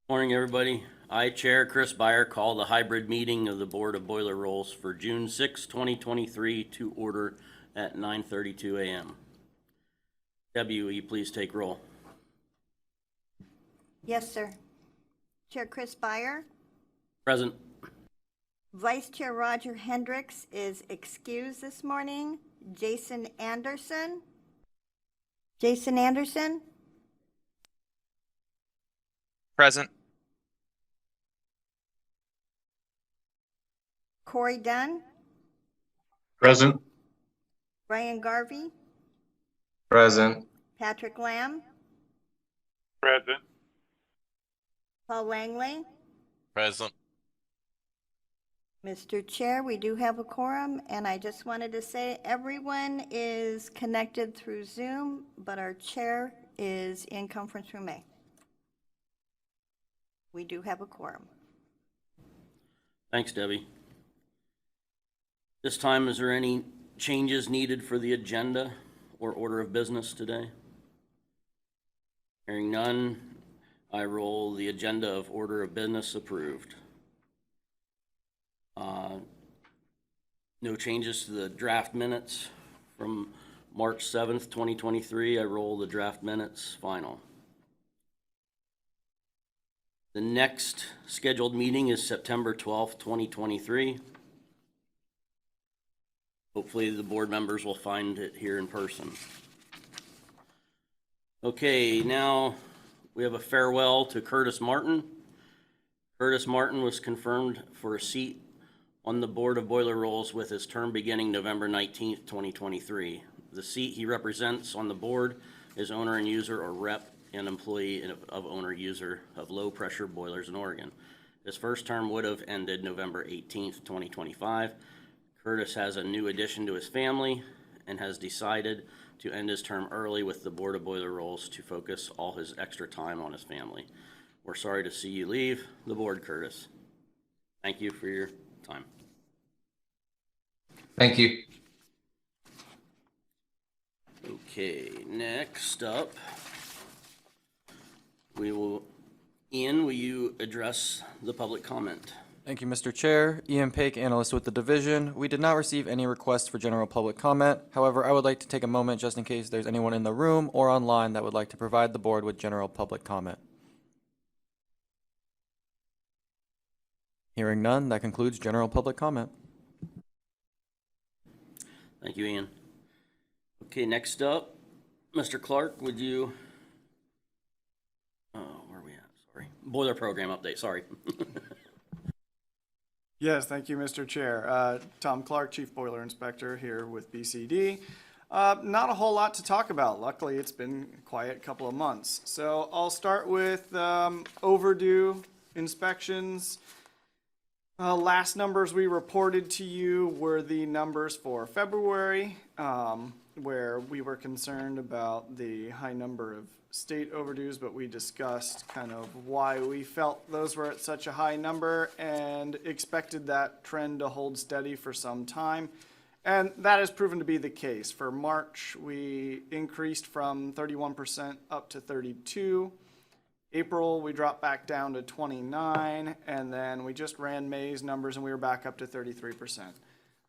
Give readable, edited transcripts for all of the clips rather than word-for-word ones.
Morning, everybody. I, Chair Chris Baier, call the hybrid meeting of the Board of Boiler Rolls for June 6, 2023 to order at 9:32 a.m. Debbie, will you please take roll? Yes, sir. Chair Chris Baier. Present. Vice Chair Roger Hendricks is excused this morning. Jason Anderson. Jason Anderson. Present. Corey Dunn. Present. Brian Garvey. Present. Patrick Lamb. Present. Paul Langley. Present. Mr. Chair, we do have a quorum, and I just wanted to say everyone is connected through Zoom, but our chair is in conference room A. We do have a quorum. Thanks, Debbie. This time, is there any changes needed for the agenda or order of business today? Hearing none, I roll the agenda of order of business approved. No changes to the draft minutes from March 7th, 2023. I roll the draft minutes final. The next scheduled meeting is September 12th, 2023. Hopefully the board members will find it here in person. Okay, now we have a farewell to Curtis Martin. Curtis Martin was confirmed for a seat on the Board of Boiler Rolls with his term beginning November 19th, 2023. The seat he represents on the board is owner and user or rep and employee of owner user of low pressure boilers in Oregon. His first term would have ended November 18th, 2025. Curtis has a new addition to his family and has decided to end his term early with the Board of Boiler Rolls to focus all his extra time on his family. We're sorry to see you leave the board, Curtis. Thank you for your time. Thank you. Okay, next up, Ian, will you address the public comment? Thank you, Mr. Chair. Ian Paik, analyst with the division. We did not receive any requests for general public comment. However, I would like to take a moment just in case there's anyone in the room or online that would like to provide the board with general public comment. Hearing none, that concludes general public comment. Thank you, Ian. Okay, next up, Mr. Clark, would you, where are we at? Sorry. Boiler program update, sorry. Yes, thank you, Mr. Chair. Tom Clark, Chief Boiler Inspector here with BCD. Not a whole lot to talk about. Luckily, it's been a quiet couple of months. So I'll start with overdue inspections. Last numbers we reported to you were the numbers for February, where we were concerned about the high number of state overdues, but we discussed kind of why we felt those were at such a high number and expected that trend to hold steady for some time. And that has proven to be the case. For March, we increased from 31% up to 32%. April, we dropped back down to 29%, and then we just ran May's numbers and we were back up to 33%.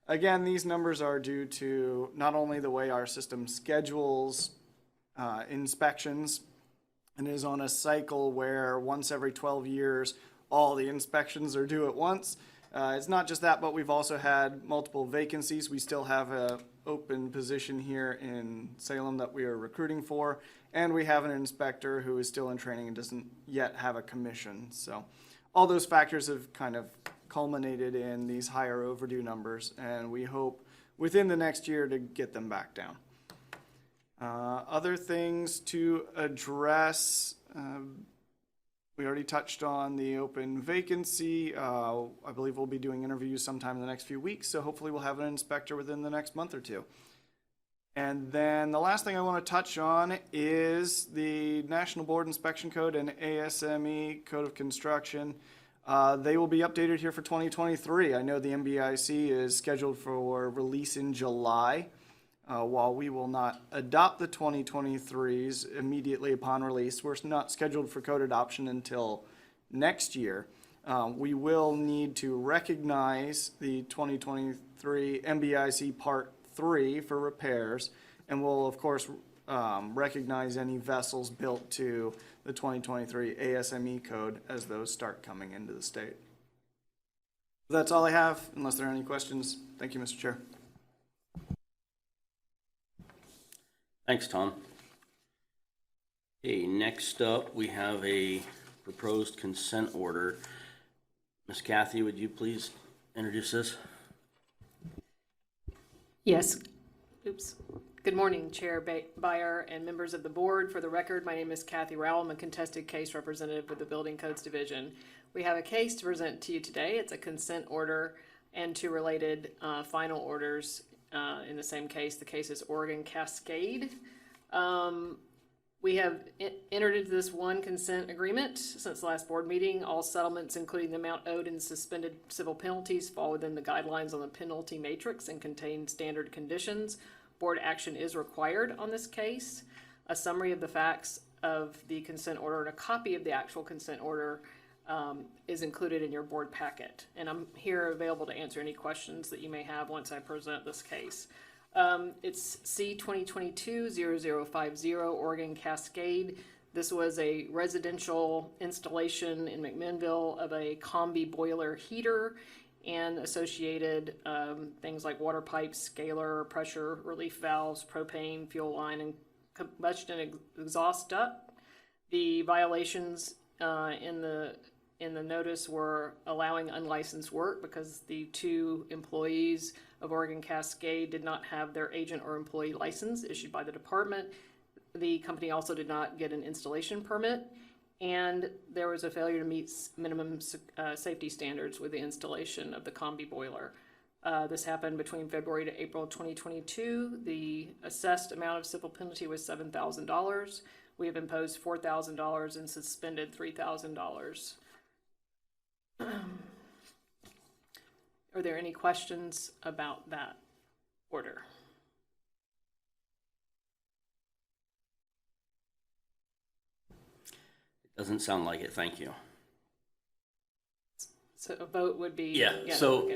Again, these numbers are due to not only the way our system schedules inspections and is on a cycle where once every 12 years, all the inspections are due at once. It's not just that, but we've also had multiple vacancies. We still have an open position here in Salem that we are recruiting for, and we have an inspector who is still in training and doesn't yet have a commission. So all those factors have kind of culminated in these higher overdue numbers, and we hope within the next year to get them back down. Other things to address, we already touched on the open vacancy. I believe we'll be doing interviews sometime in the next few weeks, so hopefully we'll have an inspector within the next month or two. And then the last thing I want to touch on is the National Board Inspection Code and ASME Code of Construction. They will be updated here for 2023. I know the MBIC is scheduled for release in July. While we will not adopt the 2023s immediately upon release, we're not scheduled for code adoption until next year, we will need to recognize the 2023 MBIC Part 3 for repairs, and we'll, of course, recognize any vessels built to the 2023 ASME code as those start coming into the state. That's all I have, unless there are any questions. Thank you, Mr. Chair. Thanks, Tom. Okay, next up, we have a proposed consent order. Ms. Kathy, would you please introduce this? Yes. Oops. Good morning, Chair Baier and members of the board. For the record, my name is Kathy Rowell. I'm a contested case representative with the Building Codes Division. We have a case to present to you today. It's a consent order and two related final orders in the same case. The case is Oregon Cascade. We have entered into this one consent agreement since the last board meeting. All settlements, including the amount owed and suspended civil penalties, fall within the guidelines on the penalty matrix and contain standard conditions. Board action is required on this case. A summary of the facts of the consent order and a copy of the actual consent order is included in your board packet. And I'm here available to answer any questions that you may have once I present this case. It's C 2022-0050 Oregon Cascade. This was a residential installation in McMinnville of a combi boiler heater and associated things like water pipes, scalar, pressure relief valves, propane, fuel line, and combustion exhaust duct. The violations in the notice were allowing unlicensed work because the two employees of Oregon Cascade did not have their agent or employee license issued by the department. The company also did not get an installation permit, and there was a failure to meet minimum safety standards with the installation of the combi boiler. This happened between February to April 2022. The assessed amount of civil penalty was $7,000. We have imposed $4,000 and suspended $3,000. Are there any questions about that order? It doesn't sound like it, thank you. So a vote would be? Yeah, so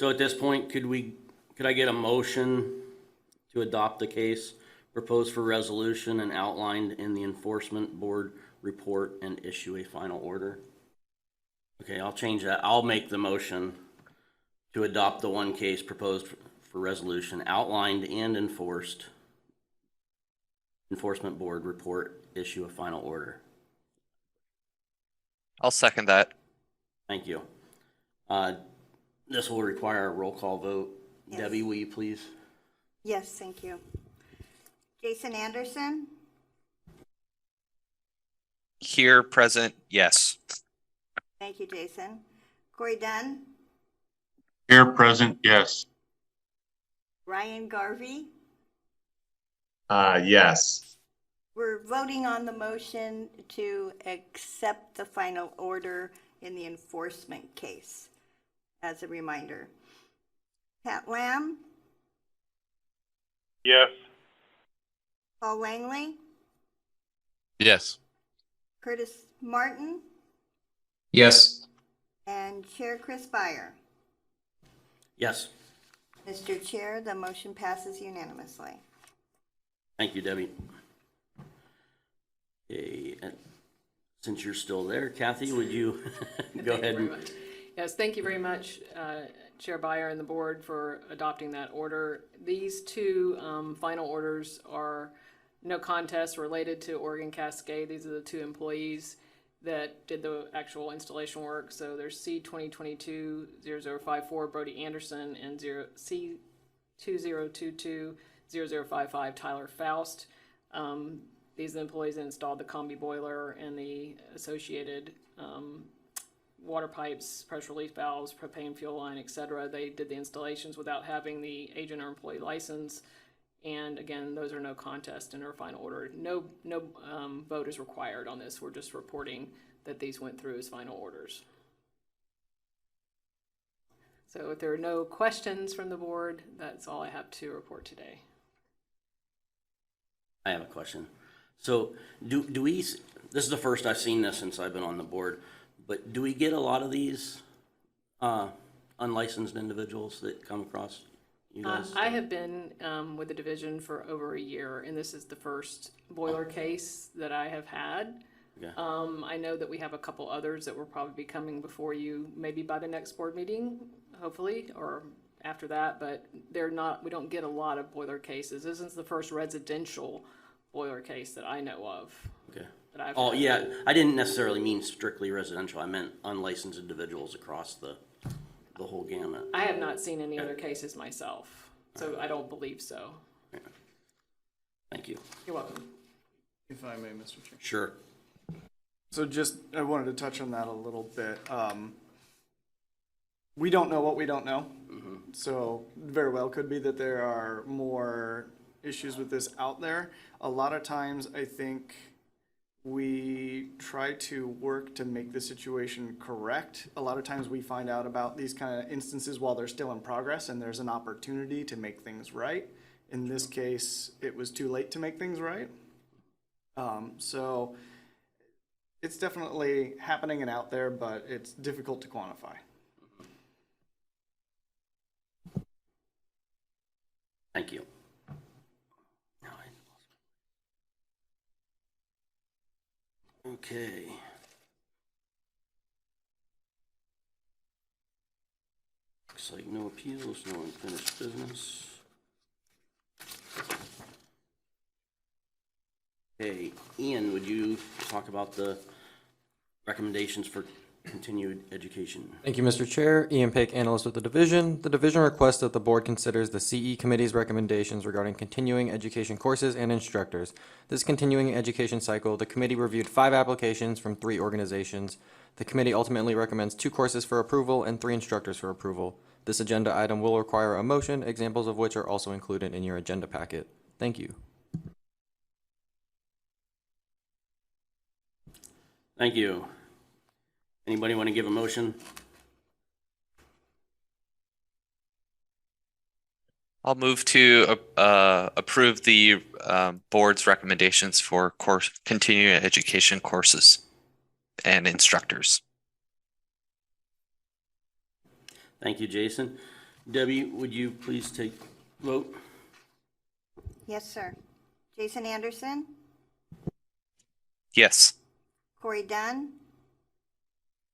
at this point, could I get a motion to adopt the case proposed for resolution and outlined in the enforcement board report and issue a final order? Okay, I'll change that. I'll make the motion to adopt the one case proposed for resolution, outlined and enforced, enforcement board report, issue a final order. I'll second that. Thank you. This will require a roll call vote. Yes. Debbie, will you please? Yes, thank you. Jason Anderson, Here, present, yes. thank you, Jason. Corey Dunn, Here, present, yes. Ryan Garvey. Yes. We're voting on the motion to accept the final order in the enforcement case, as a reminder. Pat Lamb, Yes. Paul Langley, Yes. Curtis Martin, Yes. and Chair Chris Baier. Yes. Mr. Chair, the motion passes unanimously. Thank you, Debbie. Okay, and since you're still there, Kathy, would you go ahead and... Yes, thank you very much, Chair Baier and the board, for adopting that order. These two final orders are no contest related to Oregon Cascade. These are the two employees that did the actual installation work. So there's C 2022-0054 Brody Anderson and C 2022-0055 Tyler Faust. These are the employees that installed the combi boiler and the associated water pipes, pressure relief valves, propane fuel line, etc. They did the installations without having the agent or employee license. And again, those are no contest in our final order. No vote is required on this. We're just reporting that these went through as final orders. So if there are no questions from the board, that's all I have to report today. I have a question. So do we, this is the first I've seen this since I've been on the board, But do we get a lot of these unlicensed individuals that come across you guys? I have been with the division for over a year, and this is the first boiler case that I have had. Okay. I know that we have a couple others that will probably be coming before you, maybe by the next board meeting, hopefully, or after that, but we don't get a lot of boiler cases. This is the first residential boiler case that I know of. Okay. That I've Oh, had. yeah, I didn't necessarily mean strictly residential. I meant unlicensed individuals across the whole gamut. I have not seen any other cases myself, so I don't believe so. Thank you. You're welcome. If I may, Mr. Chair. Sure. So I wanted to touch on that a little bit. We don't know what we don't know. So very well could be that there are more issues with this out there. A lot of times I think we try to work to make the situation correct. A lot of times we find out about these kind of instances while they're still in progress and there's an opportunity to make things right. In this case, it was too late to make things right. So it's definitely happening and out there, but it's difficult to quantify. Thank you. Okay. Looks like no appeals, no unfinished business. Okay, Ian, would you talk about the recommendations for continued education? Thank you, Mr. Chair. Ian Paik, analyst with the division. The division requests that the board considers the CE Committee's recommendations regarding continuing education courses and instructors. This continuing education cycle, the committee reviewed 5 applications from 3 organizations. The committee ultimately recommends 2 courses for approval and 3 instructors for approval. This agenda item will require a motion, examples of which are also included in your agenda packet. Thank you. Thank you. Anybody want to give a motion? I'll move to approve the board's recommendations for continuing education courses and instructors. Thank you, Jason. Debbie, would you please take vote? Yes, sir. Jason Anderson, Yes. Corey Dunn,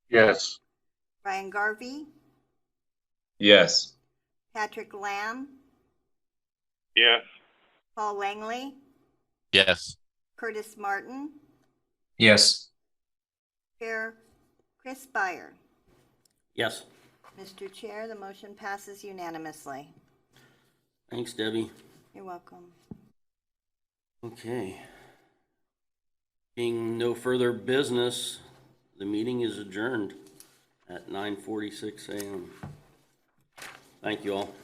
Yes. Ryan Garvey, Yes. Patrick Lamb, Yes. Paul Langley, Yes. Curtis Martin, Yes. Chair Chris Baier. Yes. Mr. Chair, the motion passes unanimously. Thanks, Debbie. You're welcome. Okay. Being no further business, the meeting is adjourned at 9:46 a.m. Thank you all.